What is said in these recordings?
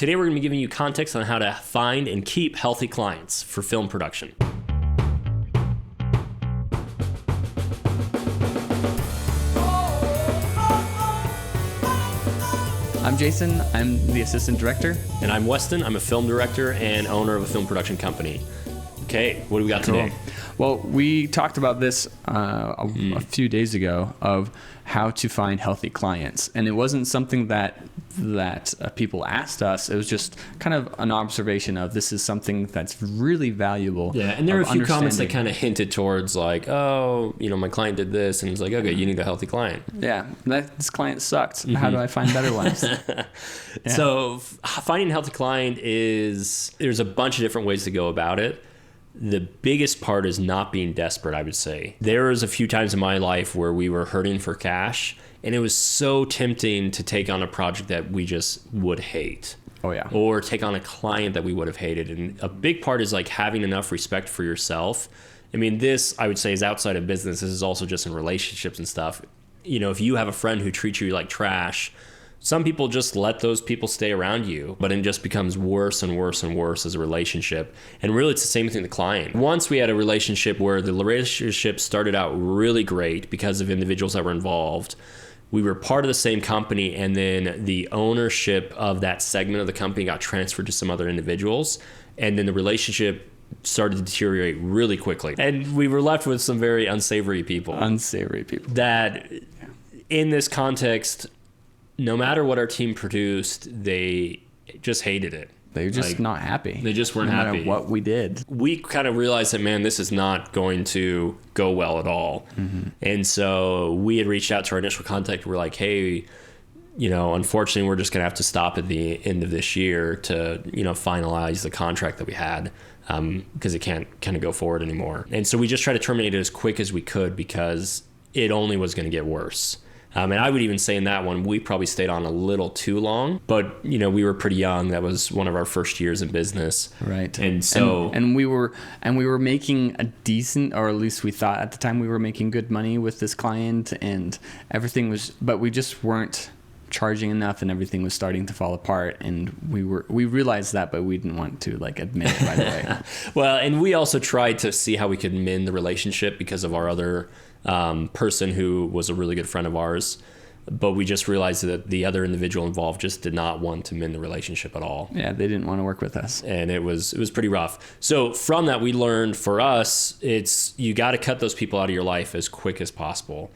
Today we're going to be giving you context on how to find and keep healthy clients for film production. I'm Jason, I'm the assistant director. And I'm Weston, I'm a film director and owner of a film production company. Okay, what do we got today? Well, we talked about this a few days ago of how to find healthy clients. And it wasn't something that people asked us. It was just kind of an observation of this is something that's really valuable. Yeah, and there were a few comments that kind of hinted towards like, oh, my client did this. And it's like, okay, you need a healthy client. Yeah, this client sucked. How do I find better ones? Yeah. So finding a healthy client there's a bunch of different ways to go about it. The biggest part is not being desperate, I would say. There was a few times in my life where we were hurting for cash, and it was so tempting to take on a project that we just would hate. Oh, yeah. Or take on a client that we would have hated. And a big part is like having enough respect for yourself. I mean, this, I would say, is outside of business. This is also just in relationships and stuff. If you have a friend who treats you like trash, some people just let those people stay around you, but it just becomes worse and worse and worse as a relationship. And really, it's the same thing with the client. Once we had a relationship where the relationship started out really great because of individuals that were involved. We were part of the same company, and then the ownership of that segment of the company got transferred to some other individuals. And then the relationship started to deteriorate really quickly. And we were left with some very unsavory people. That in this context, no matter what our team produced, they just hated it. They were just not happy. They just weren't happy. No matter what we did. We kind of realized that, man, this is not going to go well at all. Mm-hmm. And so we had reached out to our initial contact. We're like, hey, unfortunately, we're just going to have to stop at the end of this year to, finalize the contract that we had because it can't kind of go forward anymore. And so we just tried to terminate it as quick as we could because it only was going to get worse. And I would even say in that one, we probably stayed on a little too long, but we were pretty young. That was one of our first years in business. Right. And so, and we were making a decent, or at least we thought at the time we were making good money with this client, and everything was, but we just weren't charging enough, and everything was starting to fall apart, and we realized that, but we didn't want to admit it right away. Well, and we also tried to see how we could mend the relationship because of our other person who was a really good friend of ours, but we just realized that the other individual involved just did not want to mend the relationship at all. Yeah, they didn't want to work with us, and it was pretty rough. So from that, we learned for us, you got to cut those people out of your life as quick as possible,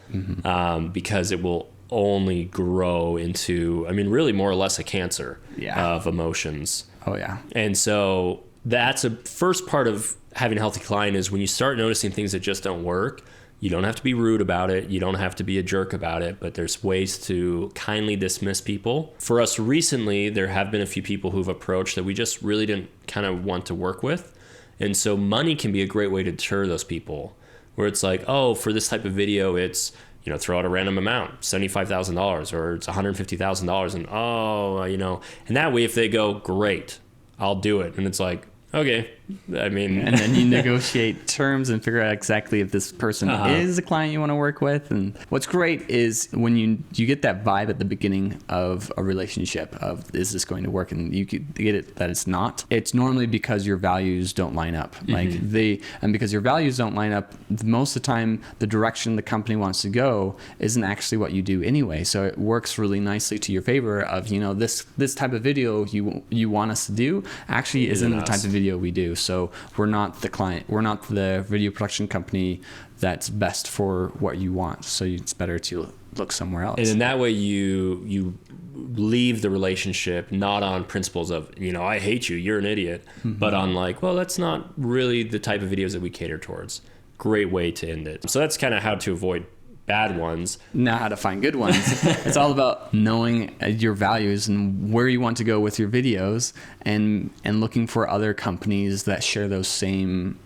because it will only grow into, really more or less a cancer of emotions. Oh yeah. And so that's a first part of having a healthy client is when you start noticing things that just don't work. You don't have to be rude about it. You don't have to be a jerk about it, but there's ways to kindly dismiss people. For us recently, there have been a few people who've approached that we just really didn't kind of want to work with. And so money can be a great way to deter those people, where it's like, oh, for this type of video, it's, throw out a random amount, $75,000 or it's $150,000. And, and that way, if they go, great, I'll do it. And it's like, okay. And then you negotiate terms and figure out exactly if this person is a client you want to work with. And what's great is when you get that vibe at the beginning of a relationship of, is this going to work? And you get it that it's not. It's normally because your values don't line up. And because your values don't line up, most of the time, the direction the company wants to go isn't actually what you do anyway. So it works really nicely to your favor of, this type of video you want us to do actually isn't the type of video we do. So we're not the client, we're not the video production company that's best for what you want. So it's better to look somewhere else. And in that way, you leave the relationship not on principles of, I hate you, you're an idiot, but on well, that's not really the type of videos that we cater towards. Great way to end it. So that's kind of how to avoid bad ones. Now how to find good ones. It's all about knowing your values and where you want to go with your videos, and looking for other companies that share those same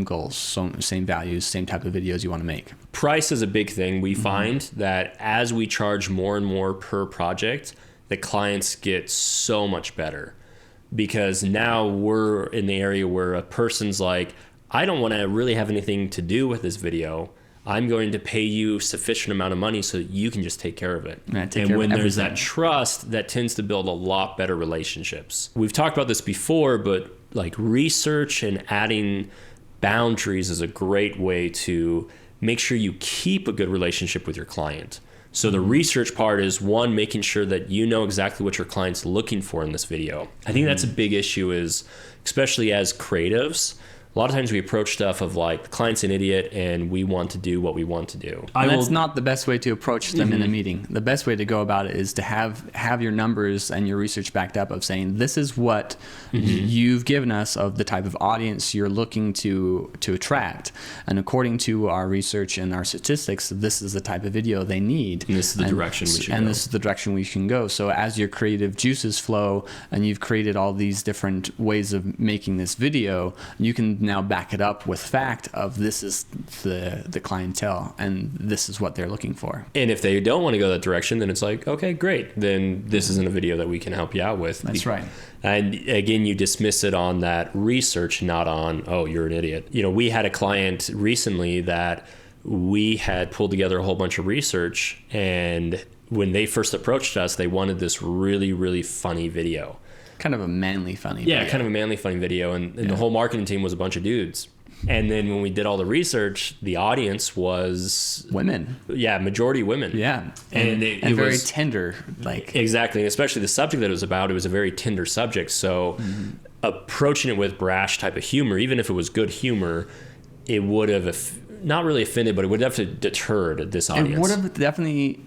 goals, same values, same type of videos you want to make. Price is a big thing. We find that as we charge more and more per project, the clients get so much better, because now we're in the area where a person's like, I don't want to really have anything to do with this video. I'm going to pay you sufficient amount of money so that you can just take care of it. And when there's that trust, that tends to build a lot better relationships. We've talked about this before, but like research and adding boundaries is a great way to make sure you keep a good relationship with your client. So the research part is, one, making sure that you know exactly what your client's looking for in this video. I think that's a big issue, is especially as creatives, a lot of times we approach stuff of like, the client's an idiot and we want to do what we want to do. And that's not the best way to approach them in a meeting. The best way to go about it is to have your numbers and your research backed up of saying, this is what you've given us of the type of audience you're looking to attract. And according to our research and our statistics, this is the type of video they need. And this is the direction we should go. And this is the direction we can go. So as your creative juices flow and you've created all these different ways of making this video, you can now back it up with fact of, this is the clientele and this is what they're looking for. And if they don't want to go that direction, then it's like, okay, great. Then this isn't a video that we can help you out with. That's right. And again, you dismiss it on that research, not on, oh, you're an idiot. You know, we had a client recently that we had pulled together a whole bunch of research, and when they first approached us, they wanted this really, really funny video. Kind of a manly funny video. Yeah, kind of a manly funny video. And the whole marketing team was a bunch of dudes. And then when we did all the research, the audience was women. Yeah, majority women. Yeah. And it very was tender. Like exactly. And especially the subject that it was about, it was a very tender subject. So approaching it with brash type of humor, even if it was good humor, it would have not really offended, but it would have deterred this audience. It would have definitely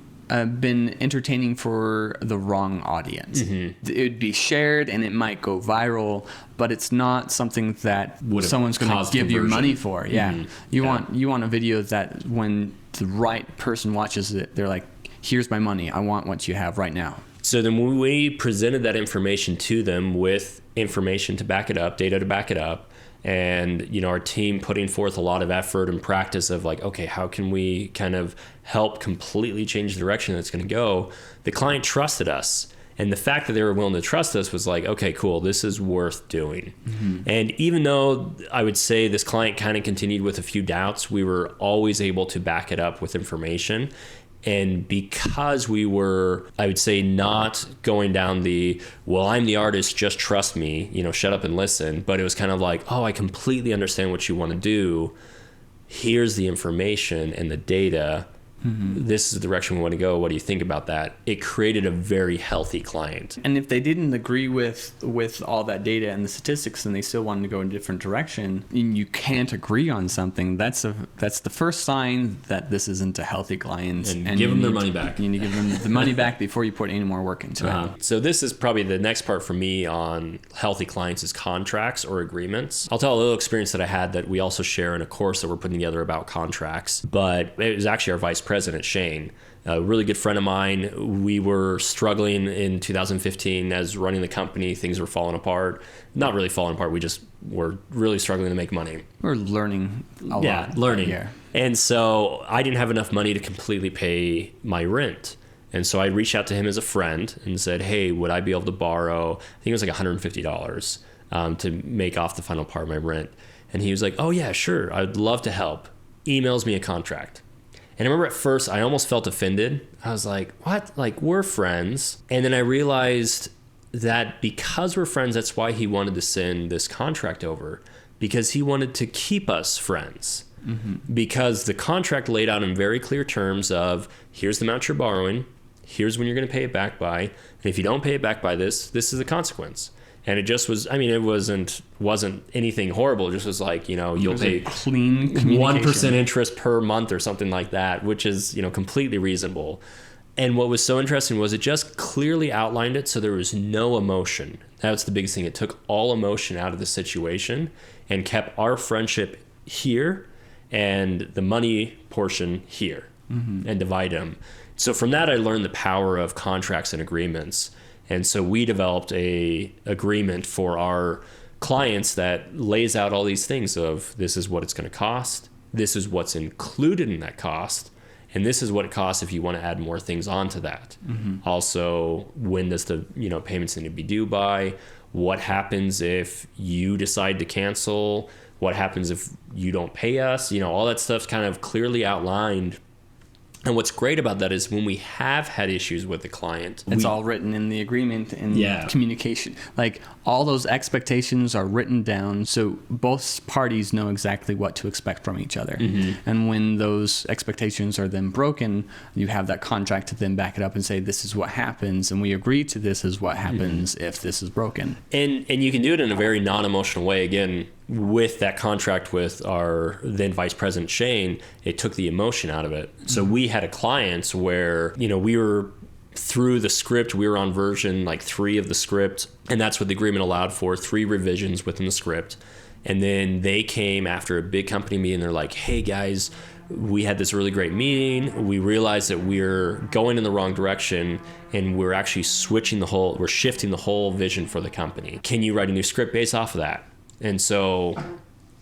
been entertaining for the wrong audience. It would be shared and it might go viral, but it's not something that someone's going to give you money for. Yeah. You want a video that when the right person watches it, they're like, here's my money. I want what you have right now. So then when we presented that information to them with information to back it up, data to back it up, and you know, our team putting forth a lot of effort and practice of like, okay, how can we kind of help completely change the direction that's going to go? The client trusted us, and the fact that they were willing to trust us was like, okay, cool, this is worth doing. And even though I would say this client kind of continued with a few doubts, we were always able to back it up with information. And because we were, I would say, not going down the, well, I'm the artist, just trust me, you know, shut up and listen. But it was kind of like, oh, I completely understand what you want to do. Here's the information and the data. This is the direction we want to go. What do you think about that? It created a very healthy client. And if they didn't agree with all that data and the statistics and they still wanted to go in a different direction, and you can't agree on something, that's the first sign that this isn't a healthy client. And give them their money back. You need to give them the money back before you put any more work into it. So this is probably the next part for me on healthy clients is contracts or agreements. I'll tell a little experience that I had that we also share in a course that we're putting together about contracts. But it was actually our vice president, Shane, a really good friend of mine. We were struggling in 2015 as running the company. Things were falling apart. Not really falling apart. We just were really struggling to make money. We're learning a lot. Yeah, learning. And so I didn't have enough money to completely pay my rent. And so I reached out to him as a friend and said, hey, would I be able to borrow, I think it was like $150 to make off the final part of my rent. And he was like, oh yeah, sure, I'd love to help. Emails me a contract. And I remember at first I almost felt offended. I was like, what? Like, we're friends. And then I realized that because we're friends, that's why he wanted to send this contract over, because he wanted to keep us friends. Because the contract laid out in very clear terms of, here's the amount you're borrowing, here's when you're going to pay it back by, and if you don't pay it back by this is the consequence. And it just was, I mean, it wasn't anything horrible. It just was like, you know, you'll pay clean 1% interest per month or something like that, which is, you know, completely reasonable. And what was so interesting was it just clearly outlined it so there was no emotion. That's the biggest thing. It took all emotion out of the situation and kept our friendship here and the money portion here and divided them. So from that, I learned the power of contracts and agreements. And so we developed a agreement for our clients that lays out all these things of, this is what it's going to cost, this is what's included in that cost, and this is what it costs if you want to add more things onto that. Also, when does the payments need to be due by? What happens if you decide to cancel? What happens if you don't pay us? All that stuff's kind of clearly outlined. And what's great about that is when we have had issues with the client, it's all written in the agreement and communication. Like all those expectations are written down, so both parties know exactly what to expect from each other. And when those expectations are then broken, you have that contract to then back it up and say, this is what happens, and we agree to this is what happens if this is broken. And you can do it in a very non-emotional way. Again, with that contract with our then vice president Shane, it took the emotion out of it. So we had a client where we were through the script, we were on version like 3 of the script, and that's what the agreement allowed for, 3 revisions within the script. And then they came after a big company meeting, they're like, hey guys, we had this really great meeting, we realized that we're going in the wrong direction and we're actually shifting the whole vision for the company. Can you write a new script based off of that? And so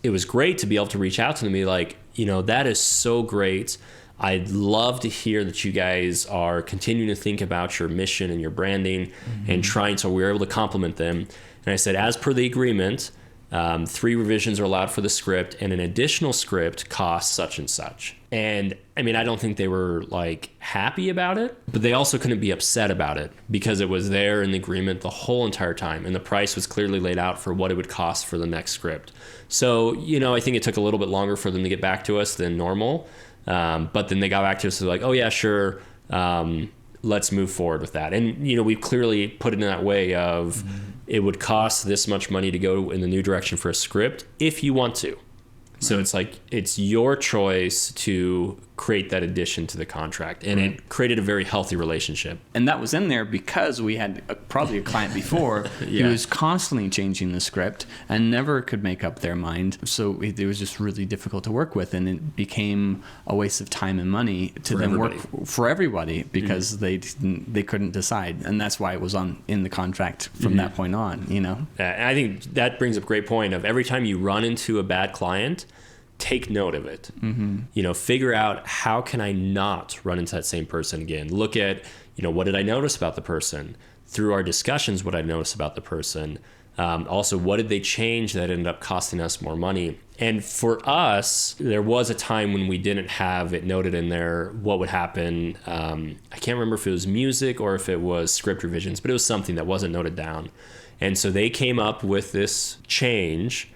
it was great to be able to reach out to them and be like, that is so great. I'd love to hear that you guys are continuing to think about your mission and your branding and trying. So we were able to compliment them. And I said, as per the agreement, 3 revisions are allowed for the script, and an additional script costs such and such. And I mean, I don't think they were like happy about it, but they also couldn't be upset about it because it was there in the agreement the whole entire time. And the price was clearly laid out for what it would cost for the next script. So, I think it took a little bit longer for them to get back to us than normal. But then they got back to us, they're like, oh yeah, sure. Let's move forward with that. And, we've clearly put it in that way of it would cost this much money to go in the new direction for a script if you want to. So it's like, it's your choice to create that addition to the contract. And it created a very healthy relationship. And that was in there because we had probably a client before who was constantly changing the script and never could make up their mind. So it was just really difficult to work with. And it became a waste of time and money to then work for everybody because they couldn't decide. And that's why it was in the contract from that point on, And I think that brings up a great point of every time you run into a bad client, take note of it. Figure out how can I not run into that same person again. Look at, what did I notice about the person? Through our discussions, what I noticed about the person. Also, what did they change that ended up costing us more money? And for us, there was a time when we didn't have it noted in there what would happen. I can't remember if it was music or if it was script revisions, but it was something that wasn't noted down. And so they came up with this change,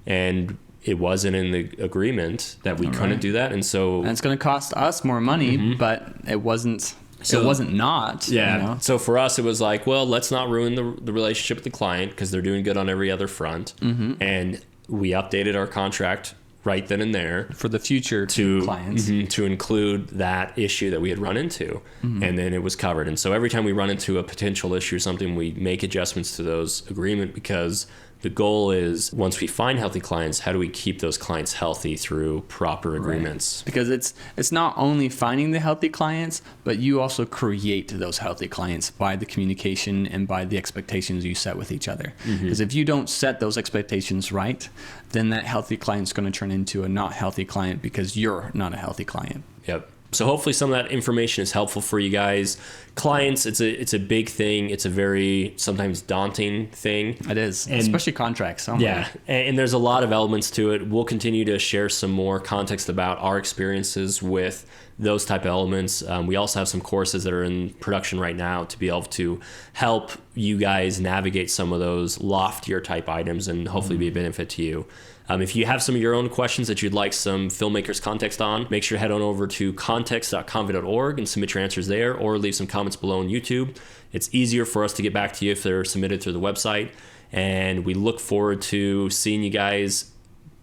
and it wasn't in the agreement that we couldn't do that. And so... And it's going to cost us more money, but it wasn't... So it wasn't not. Yeah. So for us, it was like, well, let's not ruin the relationship with the client because they're doing good on every other front. And we updated our contract right then and there for the future clients to include that issue that we had run into. And then it was covered. And so every time we run into a potential issue or something, we make adjustments to those agreement because the goal is once we find healthy clients, how do we keep those clients healthy through proper agreements? Because it's not only finding the healthy clients, but you also create those healthy clients by the communication and by the expectations you set with each other. Because if you don't set those expectations right, then that healthy client's going to turn into a not healthy client because you're not a healthy client. Yep. So hopefully some of that information is helpful for you guys. Clients, it's a big thing. It's a very sometimes daunting thing. It is, especially contracts. And there's a lot of elements to it. We'll continue to share some more context about our experiences with those type of elements. We also have some courses that are in production right now to be able to help you guys navigate some of those loftier type items and hopefully be a benefit to you. If you have some of your own questions that you'd like some Filmmakers context on, make sure to head on over to context.comv.org and submit your answers there, or leave some comments below on YouTube. It's easier for us to get back to you if they're submitted through the website. And we look forward to seeing you guys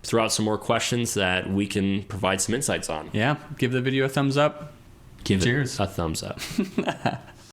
throw out some more questions that we can provide some insights on. Yeah, give the video a thumbs up. Cheers. A thumbs up.